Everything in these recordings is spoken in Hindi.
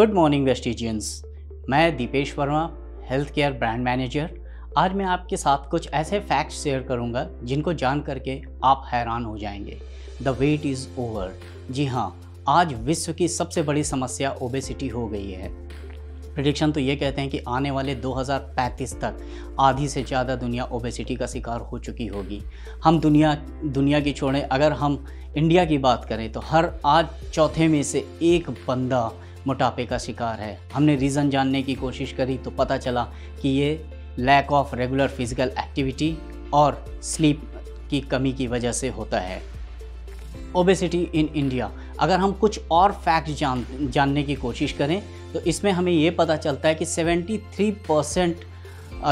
Good morning Vestigians. मैं Deepesh Verma, health care brand manager. आज मैं आपके साथ कुछ ऐसे फैक्ट्स शेयर करूंगा जिनको जान करके आप हैरान हो जाएंगे। The wait is over. जी हाँ, आज विश्व की सबसे बड़ी समस्या ओबेसिटी हो गई है। प्रेडिक्शन तो ये कहते हैं कि आने वाले 2035 तक आधी से ज़्यादा दुनिया ओबेसिटी का शिकार हो चुकी होगी। हम दुनिया की छोड़ें, अगर हम इंडिया की बात करें तो हर आज चौथे में से एक बंदा मोटापे का शिकार है। हमने रीज़न जानने की कोशिश करी तो पता चला कि ये lack of regular physical activity और स्लीप की कमी की वजह से होता है। ओबेसिटी इन इंडिया, अगर हम कुछ और फैक्ट जानने की कोशिश करें तो इसमें हमें ये पता चलता है कि 73%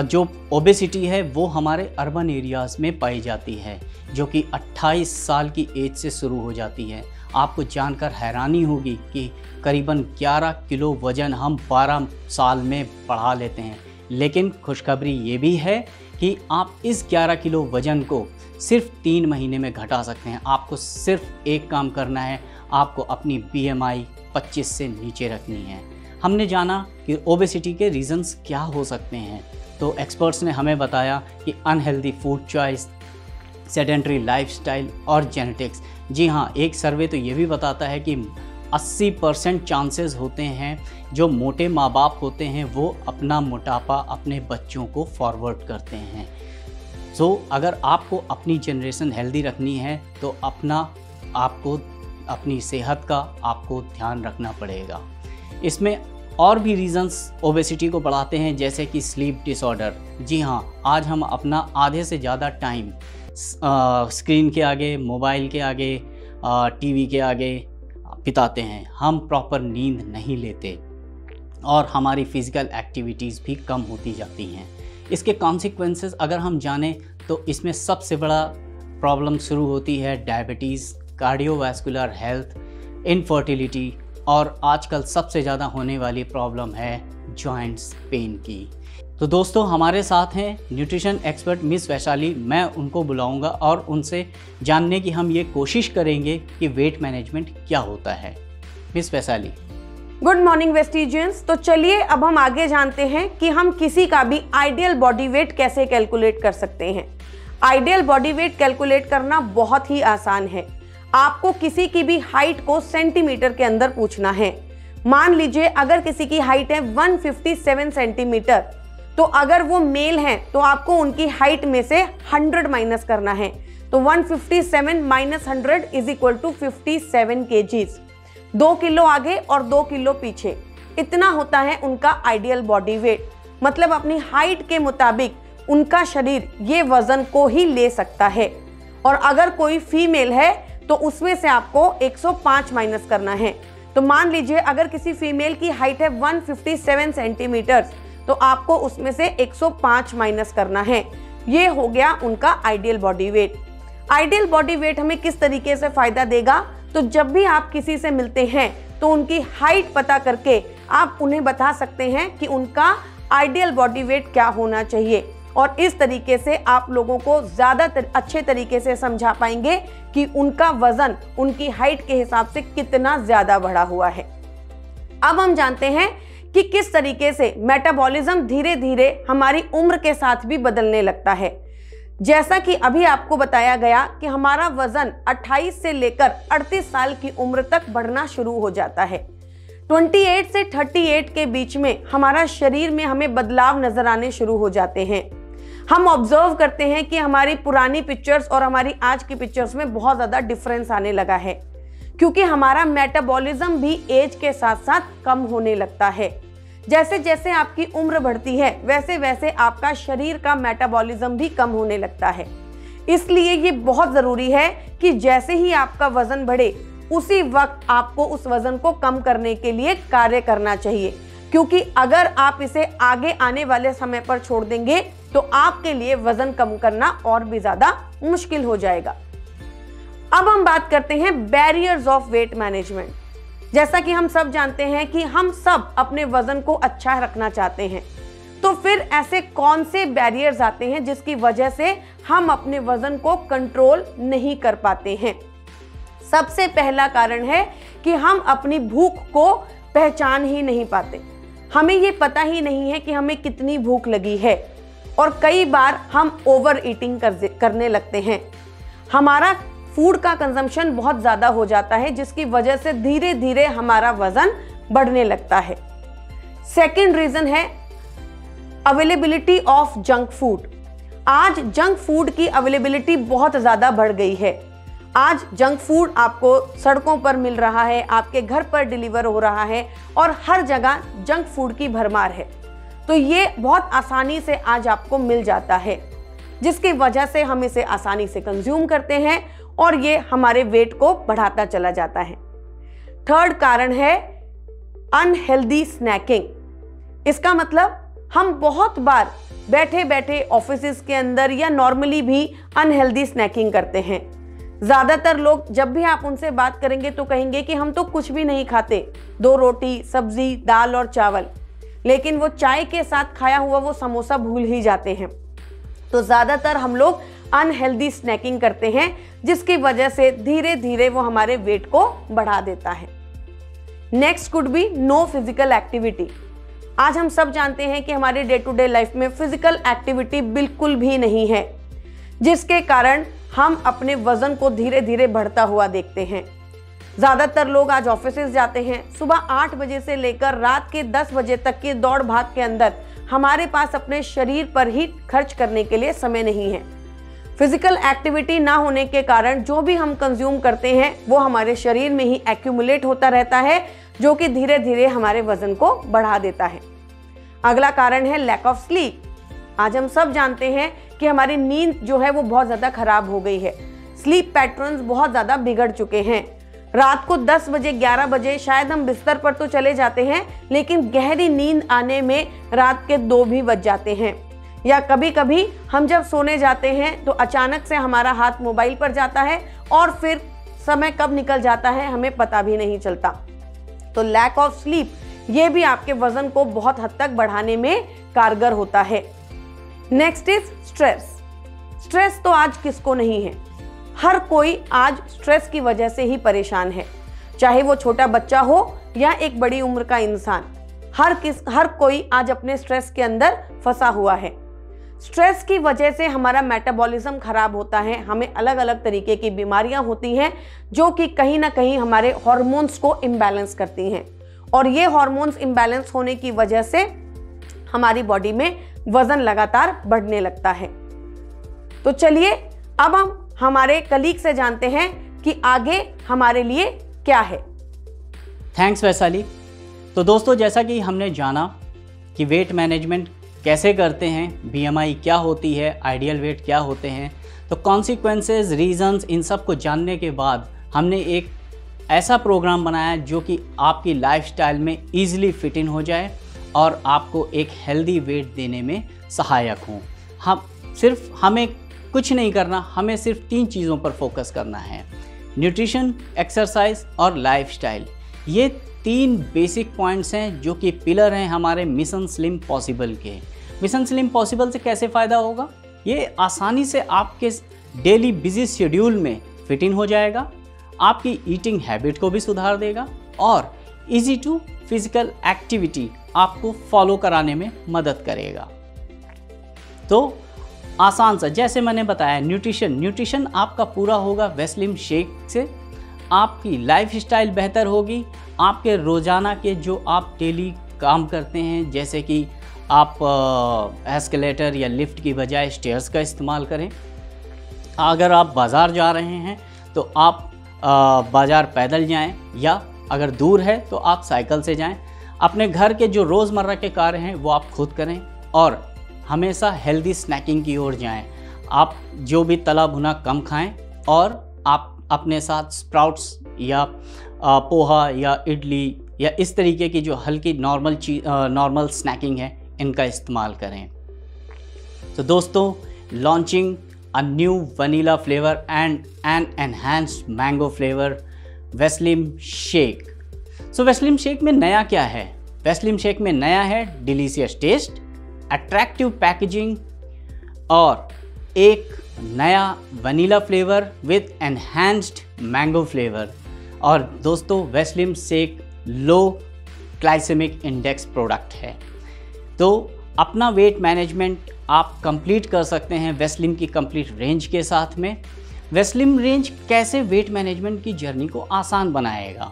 जो ओबेसिटी है वो हमारे अर्बन एरियाज़ में पाई जाती है, जो कि 28 साल की एज से शुरू हो जाती है। आपको जानकर हैरानी होगी कि करीबन 11 किलो वज़न हम 12 साल में बढ़ा लेते हैं। लेकिन खुशखबरी ये भी है कि आप इस 11 किलो वज़न को सिर्फ 3 महीने में घटा सकते हैं। आपको सिर्फ एक काम करना है, आपको अपनी BMI 25 से नीचे रखनी है। हमने जाना कि ओबेसिटी के रीज़न्स क्या हो सकते हैं, तो एक्सपर्ट्स ने हमें बताया कि unhealthy food choice, sedentary lifestyle और जेनेटिक्स। जी हाँ, एक सर्वे तो ये भी बताता है कि 80% चांसेस होते हैं जो मोटे माँ बाप होते हैं वो अपना मोटापा अपने बच्चों को फॉरवर्ड करते हैं। सो अगर आपको अपनी जनरेशन हेल्दी रखनी है तो आपको अपनी सेहत का आपको ध्यान रखना पड़ेगा। इसमें और भी रीज़न्स ओबेसिटी को बढ़ाते हैं, जैसे कि स्लीप डिसऑर्डर। जी हाँ, आज हम अपना आधे से ज़्यादा टाइम स्क्रीन के आगे, मोबाइल के आगे, टीवी के आगे बिताते हैं। हम प्रॉपर नींद नहीं लेते और हमारी फ़िज़िकल एक्टिविटीज़ भी कम होती जाती हैं। इसके कॉन्सिक्वेंसेस अगर हम जानें तो इसमें सबसे बड़ा प्रॉब्लम शुरू होती है डायबिटीज़, कार्डियोवैस्कुलर हेल्थ, इनफर्टिलिटी और आजकल सबसे ज़्यादा होने वाली प्रॉब्लम है जॉइंट्स पेन की। तो दोस्तों, हमारे साथ हैं न्यूट्रिशन एक्सपर्ट मिस वैशाली। मैं उनको बुलाऊंगा और उनसे जानने की हम ये कोशिश करेंगे कि वेट मैनेजमेंट क्या होता है। Miss Vaishali, good morning Vestigians. तो चलिए अब हम आगे जानते हैं कि हम किसी का भी आइडियल बॉडी वेट कैसे कैलकुलेट कर सकते हैं। आइडियल बॉडी वेट कैलकुलेट करना बहुत ही आसान है। आपको किसी की भी हाइट को सेंटीमीटर के अंदर पूछना है। मान लीजिए अगर किसी की हाइट है 157 सेंटीमीटर, तो अगर वो मेल हैं तो आपको उनकी हाइट में से 100 माइनस करना है। तो 157 minus 100 is equal to 57 KGs. 2 किलो आगे और 2 किलो पीछे, इतना होता है उनका आइडियल बॉडी वेट। मतलब अपनी हाइट के मुताबिक उनका शरीर ये वजन को ही ले सकता है। और अगर कोई फीमेल है तो उसमें से आपको 105 माइनस करना है। तो मान लीजिए अगर किसी फीमेल की हाइट है 157 सेंटीमीटर, तो आपको उसमें से 105 माइनस करना है। ये हो गया उनका ideal body weight. Ideal body weight हमें किस तरीके से फायदा देगा, तो जब भी आप किसी से मिलते हैं तो उनकी हाइट पता करके आप उन्हें बता सकते हैं कि उनका आइडियल बॉडी वेट क्या होना चाहिए। और इस तरीके से आप लोगों को ज़्यादा अच्छे तरीके से समझा पाएंगे कि उनका वजन उनकी हाइट के हिसाब से कितना ज़्यादा बढ़ा हुआ है। अब हम जानते हैं कि किस तरीके से मेटाबॉलिज्म धीरे धीरे हमारी उम्र के साथ भी बदलने लगता है। जैसा कि अभी आपको बताया गया कि हमारा वजन 28 से लेकर 38 साल की उम्र तक बढ़ना शुरू हो जाता है। 28 से 38 के बीच में हमारा शरीर में हमें बदलाव नजर आने शुरू हो जाते हैं। हम ऑब्जर्व करते हैं कि हमारी पुरानी पिक्चर्स और हमारी आज की पिक्चर्स में बहुत ज़्यादा डिफरेंस आने लगा है, क्योंकि हमारा मेटाबॉलिज्म भी एज के साथ साथ कम होने लगता है। जैसे जैसे आपकी उम्र बढ़ती है वैसे वैसे आपका शरीर का मेटाबॉलिज्म भी कम होने लगता है। इसलिए ये बहुत ज़रूरी है कि जैसे ही आपका वजन बढ़े उसी वक्त आपको उस वजन को कम करने के लिए कार्य करना चाहिए, क्योंकि अगर आप इसे आगे आने वाले समय पर छोड़ देंगे तो आपके लिए वजन कम करना और भी ज़्यादा मुश्किल हो जाएगा। अब हम बात करते हैं बैरियर्स ऑफ वेट मैनेजमेंट। जैसा कि हम सब जानते हैं कि हम सब अपने वजन को अच्छा रखना चाहते हैं, तो फिर ऐसे कौन से बैरियर्स आते हैं जिसकी वजह से हम अपने वजन को कंट्रोल नहीं कर पाते हैं। सबसे पहला कारण है कि हम अपनी भूख को पहचान ही नहीं पाते। हमें ये पता ही नहीं है कि हमें कितनी भूख लगी है और कई बार हम ओवर ईटिंग करने लगते हैं। हमारा फूड का कंजम्पशन बहुत ज़्यादा हो जाता है, जिसकी वजह से धीरे धीरे हमारा वजन बढ़ने लगता है। सेकेंड रीज़न है अवेलेबिलिटी ऑफ जंक फूड। आज जंक फूड की अवेलेबिलिटी बहुत ज़्यादा बढ़ गई है। आज जंक फूड आपको सड़कों पर मिल रहा है, आपके घर पर डिलीवर हो रहा है और हर जगह जंक फूड की भरमार है। तो ये बहुत आसानी से आज आपको मिल जाता है, जिसकी वजह से हम इसे आसानी से कंज्यूम करते हैं और ये हमारे वेट को बढ़ाता चला जाता है। थर्ड कारण है अनहेल्दी स्नैकिंग। इसका मतलब हम बहुत बार बैठे बैठे ऑफिस के अंदर या नॉर्मली भी अनहेल्दी स्नैकिंग करते हैं। ज़्यादातर लोग जब भी आप उनसे बात करेंगे तो कहेंगे कि हम तो कुछ भी नहीं खाते, 2 रोटी, सब्जी, दाल और चावल, लेकिन वो चाय के साथ खाया हुआ वो समोसा भूल ही जाते हैं। तो ज़्यादातर हम लोग अनहेल्दी स्नैकिंग करते हैं, जिसकी वजह से धीरे धीरे वो हमारे वेट को बढ़ा देता है। Next could be no physical activity. आज हम सब जानते हैं कि हमारे डे टू डे लाइफ में फिजिकल एक्टिविटी बिल्कुल भी नहीं है, जिसके कारण हम अपने वजन को धीरे धीरे बढ़ता हुआ देखते हैं। ज़्यादातर लोग आज ऑफिस जाते हैं, सुबह 8 बजे से लेकर रात के 10 बजे तक की दौड़ भाग के अंदर हमारे पास अपने शरीर पर ही खर्च करने के लिए समय नहीं है। फिजिकल एक्टिविटी ना होने के कारण जो भी हम कंज्यूम करते हैं वो हमारे शरीर में ही एक्यूमुलेट होता रहता है, जो कि धीरे धीरे हमारे वजन को बढ़ा देता है। अगला कारण है लैक ऑफ स्लीप। आज हम सब जानते हैं कि हमारी नींद जो है वो बहुत ज़्यादा खराब हो गई है। स्लीप पैटर्न्स बहुत ज़्यादा बिगड़ चुके हैं। रात को 10 बजे 11 बजे शायद हम बिस्तर पर तो चले जाते हैं, लेकिन गहरी नींद आने में रात के 2 भी बज जाते हैं। या कभी कभी हम जब सोने जाते हैं तो अचानक से हमारा हाथ मोबाइल पर जाता है और फिर समय कब निकल जाता है हमें पता भी नहीं चलता। तो लैक ऑफ स्लीप ये भी आपके वजन को बहुत हद तक बढ़ाने में कारगर होता है। Next is stress. स्ट्रेस तो आज किसको नहीं है, हर कोई आज स्ट्रेस की वजह से ही परेशान है, चाहे वो छोटा बच्चा हो या एक बड़ी उम्र का इंसान। हर कोई आज अपने स्ट्रेस के अंदर फंसा हुआ है। स्ट्रेस की वजह से हमारा मेटाबॉलिज्म खराब होता है, हमें अलग अलग तरीके की बीमारियां होती हैं, जो कि कहीं ना कहीं हमारे हार्मोन्स को इम्बैलेंस करती हैं, और ये हार्मोन्स इम्बैलेंस होने की वजह से हमारी बॉडी में वजन लगातार बढ़ने लगता है। तो चलिए अब हम हमारे कलीग से जानते हैं कि आगे हमारे लिए क्या है। थैंक्स वैशाली। तो दोस्तों, जैसा कि हमने जाना कि वेट मैनेजमेंट कैसे करते हैं, बीएमआई क्या होती है, आइडियल वेट क्या होते हैं, तो कॉन्सिक्वेंसेस, रीजंस, इन सब को जानने के बाद हमने एक ऐसा प्रोग्राम बनाया जो कि आपकी लाइफस्टाइल में ईजिली फिट इन हो जाए और आपको एक हेल्दी वेट देने में सहायक हो। हमें कुछ नहीं करना, हमें सिर्फ 3 चीज़ों पर फोकस करना है: न्यूट्रिशन, एक्सरसाइज और लाइफस्टाइल। ये 3 बेसिक पॉइंट्स हैं जो कि पिलर हैं हमारे मिशन स्लिम पॉसिबल के। मिशन स्लिम पॉसिबल से कैसे फ़ायदा होगा? ये आसानी से आपके डेली बिजी शेड्यूल में फिट इन हो जाएगा, आपकी ईटिंग हैबिट को भी सुधार देगा और इजी टू फिजिकल एक्टिविटी आपको फॉलो कराने में मदद करेगा। तो आसान सा, जैसे मैंने बताया, न्यूट्रिशन आपका पूरा होगा वेस्लिम शेक से। आपकी लाइफस्टाइल बेहतर होगी, आपके रोज़ाना के जो आप डेली काम करते हैं, जैसे कि आप एस्केलेटर या लिफ्ट की बजाय स्टेयर्स का इस्तेमाल करें। अगर आप बाज़ार जा रहे हैं तो आप बाज़ार पैदल जाएं, या अगर दूर है तो आप साइकिल से जाएं। अपने घर के जो रोज़मर्रा के कार्य हैं वो आप खुद करें और हमेशा हेल्दी स्नैकिंग की ओर जाएं। आप जो भी तला भुना कम खाएं और आप अपने साथ स्प्राउट्स या पोहा या इडली या इस तरीके की जो हल्की नॉर्मल स्नैकिंग है, इनका इस्तेमाल करें। तो दोस्तों, launching a new vanilla flavour and an enhanced mango flavour Weslim shake. So Weslim shake में नया क्या है? वेस्लिम शेक में नया है डिलीशियस टेस्ट, अट्रैक्टिव पैकेजिंग और एक नया vanilla flavour with enhanced mango flavour. और दोस्तों, वेस्लिम शेक लो ग्लाइसेमिक इंडेक्स प्रोडक्ट है। तो अपना वेट मैनेजमेंट आप कंप्लीट कर सकते हैं वेस्लिम की कंप्लीट रेंज के साथ में। वेस्लिम रेंज कैसे वेट मैनेजमेंट की जर्नी को आसान बनाएगा?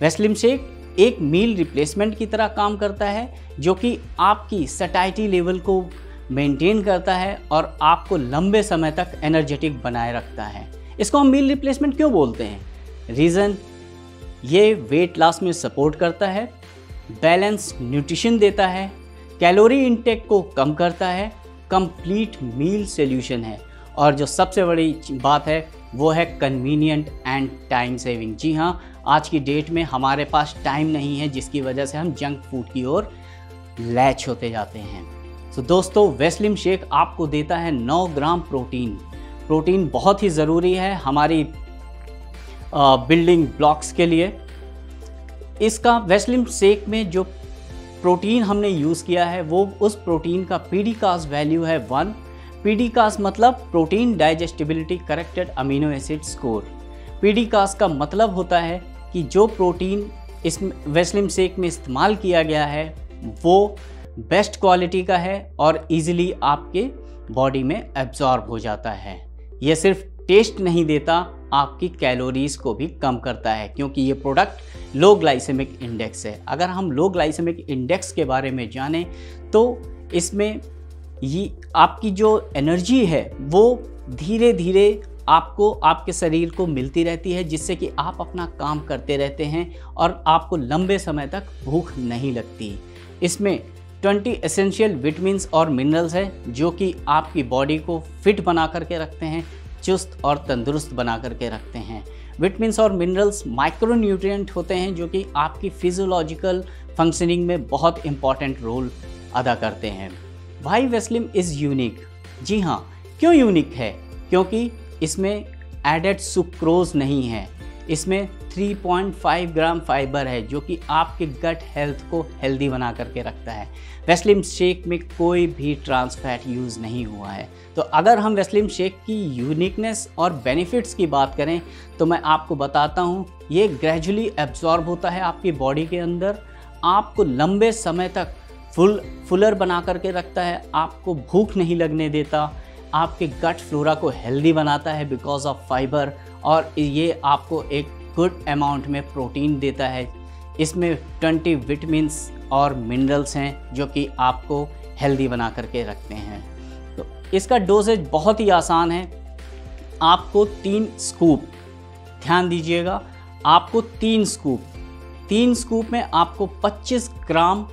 वेस्लिम शेक एक मील रिप्लेसमेंट की तरह काम करता है, जो कि आपकी सटाइटी लेवल को मेंटेन करता है और आपको लंबे समय तक एनर्जेटिक बनाए रखता है। इसको हम मील रिप्लेसमेंट क्यों बोलते हैं? रीज़न, ये वेट लॉस में सपोर्ट करता है, बैलेंस न्यूट्रिशन देता है, कैलोरी इंटेक को कम करता है, कंप्लीट मील सॉल्यूशन है, और जो सबसे बड़ी बात है वो है कन्वीनियंट एंड टाइम सेविंग। जी हाँ, आज की डेट में हमारे पास टाइम नहीं है, जिसकी वजह से हम जंक फूड की ओर लैच होते जाते हैं। तो दोस्तों, वेस्लिम शेक आपको देता है 9 ग्राम प्रोटीन। प्रोटीन बहुत ही ज़रूरी है हमारी बिल्डिंग ब्लॉक्स के लिए। इसका वेस्लिम शेक में जो प्रोटीन हमने यूज़ किया है वो उस प्रोटीन का पीडीकास वैल्यू है 1। पीडीकास मतलब protein digestibility corrected amino acid score. PDCAAS का मतलब होता है कि जो प्रोटीन इस वेस्लिम शेक में इस्तेमाल किया गया है वो बेस्ट क्वालिटी का है और इजीली आपके बॉडी में एब्जॉर्ब हो जाता है। ये सिर्फ टेस्ट नहीं देता, आपकी कैलोरीज को भी कम करता है, क्योंकि ये प्रोडक्ट लो ग्लाइसेमिक इंडेक्स है। अगर हम लो ग्लाइसेमिक इंडेक्स के बारे में जानें तो इसमें ये आपकी जो एनर्जी है वो धीरे धीरे आपको आपके शरीर को मिलती रहती है, जिससे कि आप अपना काम करते रहते हैं और आपको लंबे समय तक भूख नहीं लगती। इसमें 20 एसेंशियल विटामिन्स और मिनरल्स हैं जो कि आपकी बॉडी को फिट बना करके रखते हैं, चुस्त और तंदुरुस्त बना करके रखते हैं। विटामिन्स और मिनरल्स माइक्रोन्यूट्रिएंट होते हैं जो कि आपकी फिजियोलॉजिकल फंक्शनिंग में बहुत इंपॉर्टेंट रोल अदा करते हैं। Why Veslim is unique? जी हाँ, क्यों यूनिक है? क्योंकि इसमें एडेड सुक्रोज नहीं है। इसमें 3.5 ग्राम फाइबर है जो कि आपके गट हेल्थ को हेल्दी बना करके रखता है। वेस्लिम शेक में कोई भी ट्रांस फैट यूज़ नहीं हुआ है। तो अगर हम वेस्लिम शेक की यूनिकनेस और बेनिफिट्स की बात करें तो मैं आपको बताता हूँ, ये ग्रेजुअली एब्जॉर्ब होता है आपकी बॉडी के अंदर, आपको लंबे समय तक फुलर बना करके रखता है, आपको भूख नहीं लगने देता, आपके गट फ्लोरा को हेल्दी बनाता है बिकॉज ऑफ फाइबर, और ये आपको एक गुड अमाउंट में प्रोटीन देता है। इसमें 20 विटामिन्स और मिनरल्स हैं जो कि आपको हेल्दी बना करके रखते हैं। तो इसका डोजेज बहुत ही आसान है। आपको 3 स्कूप, ध्यान दीजिएगा, आपको 3 स्कूप में आपको 25 ग्राम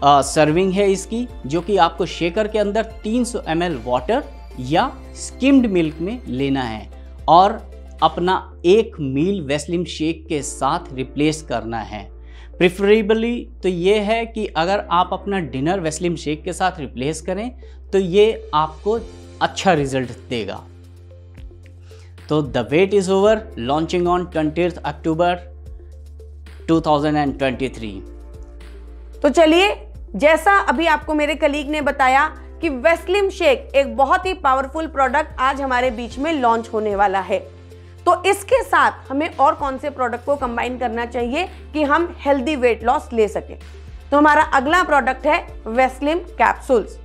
सर्विंग है इसकी, जो कि आपको शेकर के अंदर 300 ml वाटर या स्किम्ड मिल्क में लेना है और अपना एक मील वेस्लिम शेक के साथ रिप्लेस करना है। प्रिफरेबली तो ये है कि अगर आप अपना डिनर वेस्लिम शेक के साथ रिप्लेस करें तो ये आपको अच्छा रिजल्ट देगा। तो the wait is over, launching on 20 October 2023। तो चलिए, जैसा अभी आपको मेरे कलीग ने बताया कि वेस्लिम शेक एक बहुत ही पावरफुल प्रोडक्ट आज हमारे बीच में लॉन्च होने वाला है, तो इसके साथ हमें और कौन से प्रोडक्ट को कंबाइन करना चाहिए कि हम हेल्दी वेट लॉस ले सकें। तो हमारा अगला प्रोडक्ट है वेस्लिम कैप्सूल्स।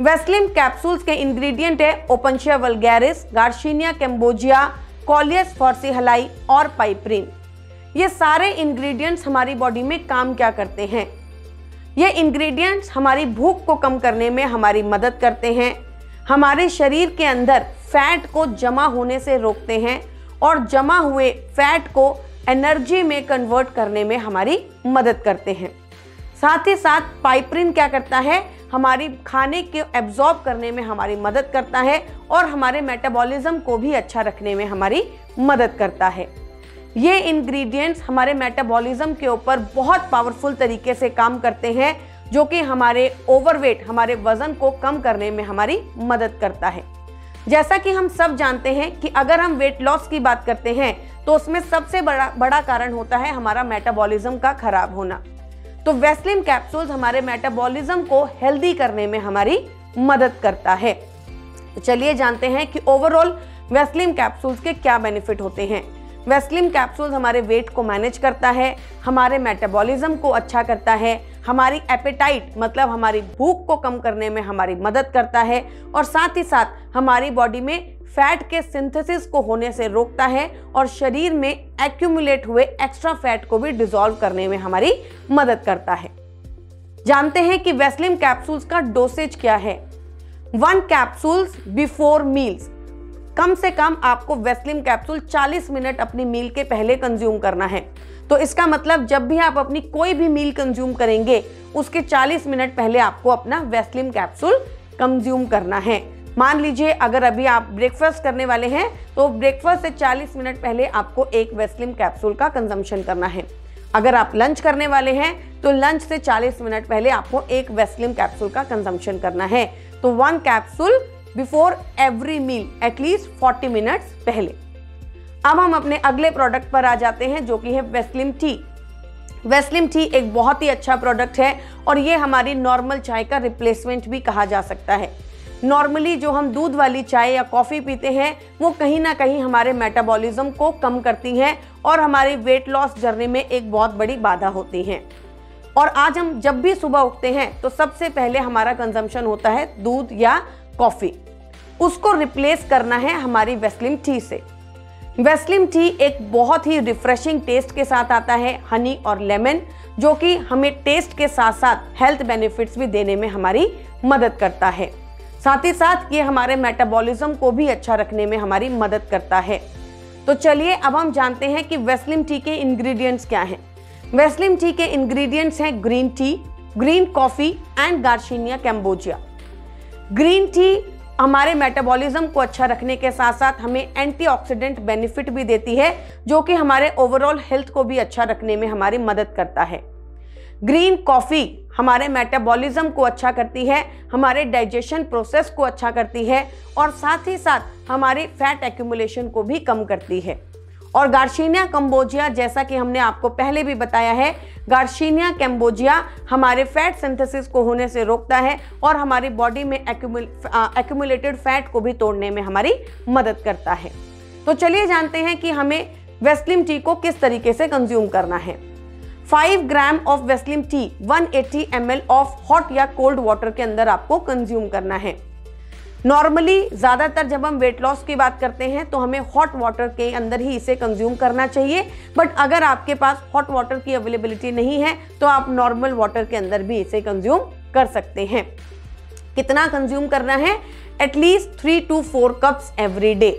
वेस्लिम कैप्सूल्स के इंग्रेडिएंट है ओपनशिया वल्गैरिस, गार्सिनिया कैम्बोजिया, कॉलियस फॉर्सिहलाई और पाइपरिन। ये सारे इंग्रेडिएंट्स हमारी बॉडी में काम क्या करते हैं? ये इंग्रेडिएंट्स हमारी भूख को कम करने में हमारी मदद करते हैं, हमारे शरीर के अंदर फैट को जमा होने से रोकते हैं और जमा हुए फैट को एनर्जी में कन्वर्ट करने में हमारी मदद करते हैं। साथ ही साथ पाइपरिन क्या करता है? हमारी खाने के एब्जॉर्ब करने में हमारी मदद करता है और हमारे मेटाबॉलिज्म को भी अच्छा रखने में हमारी मदद करता है। ये इंग्रेडिएंट्स हमारे मेटाबॉलिज्म के ऊपर बहुत पावरफुल तरीके से काम करते हैं, जो कि हमारे ओवरवेट, हमारे वजन को कम करने में हमारी मदद करता है। जैसा कि हम सब जानते हैं कि अगर हम वेट लॉस की बात करते हैं तो उसमें सबसे बड़ा कारण होता है हमारा मेटाबॉलिज्म का खराब होना। तो वेस्लिम कैप्सूल्स हमारे मेटाबॉलिज्म को हेल्दी करने में हमारी मदद करता है। तो चलिए जानते हैं कि ओवरऑल वेस्लिम कैप्सूल्स के क्या बेनिफिट होते हैं। वेस्लिम कैप्सूल्स हमारे वेट को मैनेज करता है, हमारे मेटाबॉलिज्म को अच्छा करता है, हमारी एपेटाइट मतलब हमारी भूख को कम करने में हमारी मदद करता है और साथ ही साथ हमारी बॉडी में फैट के सिंथेसिस को होने से रोकता है और शरीर में एक्यूमुलेट हुए एक्स्ट्रा फैट को भी डिसॉल्व करने में हमारी मदद करता है। जानते हैं कि वेस्लिम कैप्सूल्स का डोसेज क्या है। 1 कैप्सूल्स बिफोर मील्स, कम से कम आपको वेस्लिम कैप्सूल 40 मिनट अपनी मील के पहले कंज्यूम करना है। तो इसका मतलब जब भी आप अपनी कोई भी मील कंज्यूम करेंगे उसके 40 मिनट पहले आपको अपना वेस्लिम कैप्सूल कंज्यूम करना है। मान लीजिए अगर अभी आप ब्रेकफास्ट करने वाले हैं तो ब्रेकफास्ट से 40 मिनट पहले आपको एक वेस्लिम कैप्सूल का कंजम्पशन करना है। अगर आप लंच करने वाले हैं तो लंच से 40 मिनट पहले आपको एक वेस्लिम कैप्सूल का कंजम्पशन करना है। तो 1 capsule before every meal at least 40 minutes पहले। अब हम अपने अगले प्रोडक्ट पर आ जाते हैं जो कि है वेस्लिम टी। वेस्लिम टी एक बहुत ही अच्छा प्रोडक्ट है और ये हमारी नॉर्मल चाय का रिप्लेसमेंट भी कहा जा सकता है। नॉर्मली जो हम दूध वाली चाय या कॉफ़ी पीते हैं वो कहीं ना कहीं हमारे मेटाबॉलिज्म को कम करती हैं और हमारी वेट लॉस जर्नी में एक बहुत बड़ी बाधा होती हैं। और आज हम जब भी सुबह उठते हैं तो सबसे पहले हमारा कंजम्पशन होता है दूध या कॉफ़ी, उसको रिप्लेस करना है हमारी वेस्लिम टी से। वेस्लिम टी एक बहुत ही रिफ्रेशिंग टेस्ट के साथ आता है, हनी और लेमन, जो कि हमें टेस्ट के साथ साथ हेल्थ बेनिफिट्स भी देने में हमारी मदद करता है। साथ ही साथ ये हमारे मेटाबॉलिज्म को भी अच्छा रखने में हमारी मदद करता है। तो चलिए अब हम जानते हैं कि वेस्लिम टी के इंग्रेडिएंट्स क्या हैं। वेस्लिम टी के इंग्रेडिएंट्स हैं green tea, green coffee and garcinia cambogia. Green tea हमारे मेटाबॉलिज्म को अच्छा रखने के साथ साथ हमें एंटीऑक्सीडेंट बेनिफिट भी देती है जो कि हमारे ओवरऑल हेल्थ को भी अच्छा रखने में हमारी मदद करता है। ग्रीन कॉफ़ी हमारे मेटाबॉलिज्म को अच्छा करती है, हमारे डाइजेशन प्रोसेस को अच्छा करती है और साथ ही साथ हमारी फैट एक्यूमुलेशन को भी कम करती है। और गार्शिनिया कैम्बोजिया, जैसा कि हमने आपको पहले भी बताया है, गार्शिनिया कैम्बोजिया हमारे फैट सिंथेसिस को होने से रोकता है और हमारी बॉडी में एक्यूमुलेटेड फैट को भी तोड़ने में हमारी मदद करता है। तो चलिए जानते हैं कि हमें वेस्लिम टी को किस तरीके से कंज्यूम करना है। 5 gram of Weslim T 180 ml of hot या कोल्ड वाटर के अंदर आपको कंज्यूम करना है। नॉर्मली ज़्यादातर जब हम वेट लॉस की बात करते हैं तो हमें हॉट वाटर के अंदर ही इसे कंज्यूम करना चाहिए, बट अगर आपके पास हॉट वाटर की अवेलेबिलिटी नहीं है तो आप नॉर्मल वाटर के अंदर भी इसे कंज्यूम कर सकते हैं। कितना कंज्यूम करना है? At least 3 to 4 cups every day.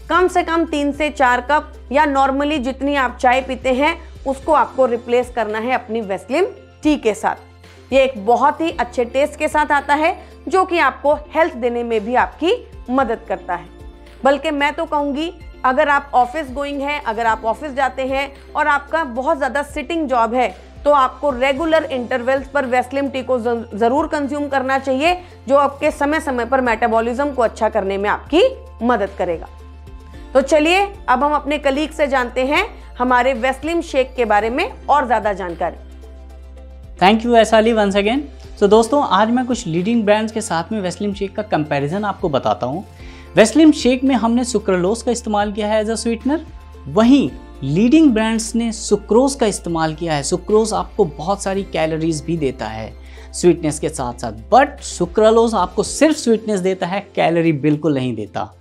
कम से कम 3 से 4 कप या नॉर्मली जितनी आप चाय पीते हैं उसको आपको रिप्लेस करना है अपनी वेस्लिम टी के साथ। ये एक बहुत ही अच्छे टेस्ट के साथ आता है जो कि आपको हेल्थ देने में भी आपकी मदद करता है। बल्कि मैं तो कहूँगी अगर आप ऑफिस गोइंग हैं, अगर आप ऑफिस जाते हैं और आपका बहुत ज़्यादा सिटिंग जॉब है तो आपको रेगुलर इंटरवल्स पर वेस्लिम टी को ज़रूर कंज्यूम करना चाहिए, जो आपके समय समय पर मेटाबॉलिज्म को अच्छा करने में आपकी मदद करेगा। तो चलिए अब हम अपने कलीग से जानते हैं हमारे वेस्लिम शेक के बारे में और ज़्यादा जानकारी। Thank you Vaishali once again. So दोस्तों, आज मैं कुछ लीडिंग ब्रांड्स के साथ में वेस्लिम शेक का कंपैरिजन आपको बताता हूँ। वेस्लिम शेक में हमने सुक्रोलोज का इस्तेमाल किया है एज अ स्वीटनर, वहीं लीडिंग ब्रांड्स ने सुक्रोज का इस्तेमाल किया है। सुक्रोज आपको बहुत सारी कैलोरीज भी देता है स्वीटनेस के साथ साथ, बट सुक्रोलोज आपको सिर्फ स्वीटनेस देता है, कैलोरी बिल्कुल नहीं देता।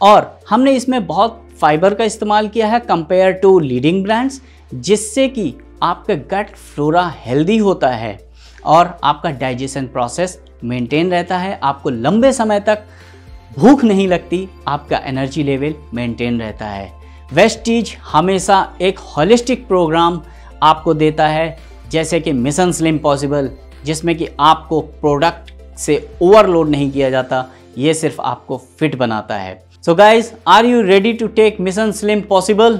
और हमने इसमें बहुत फाइबर का इस्तेमाल किया है कंपेयर टू लीडिंग ब्रांड्स, जिससे कि आपका गट फ्लोरा हेल्दी होता है और आपका डाइजेशन प्रोसेस मेंटेन रहता है, आपको लंबे समय तक भूख नहीं लगती, आपका एनर्जी लेवल मेंटेन रहता है। वेस्टीज हमेशा एक होलिस्टिक प्रोग्राम आपको देता है, जैसे कि मिशन स्लिम पॉसिबल, जिसमें कि आपको प्रोडक्ट से ओवरलोड नहीं किया जाता, ये सिर्फ आपको फिट बनाता है। So guys, are you ready to take Mission Slim Possible?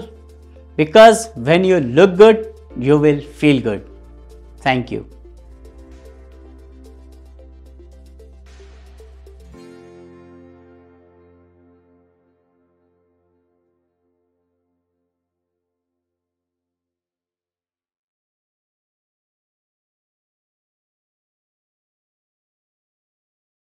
Because when you look good, you will feel good. Thank you.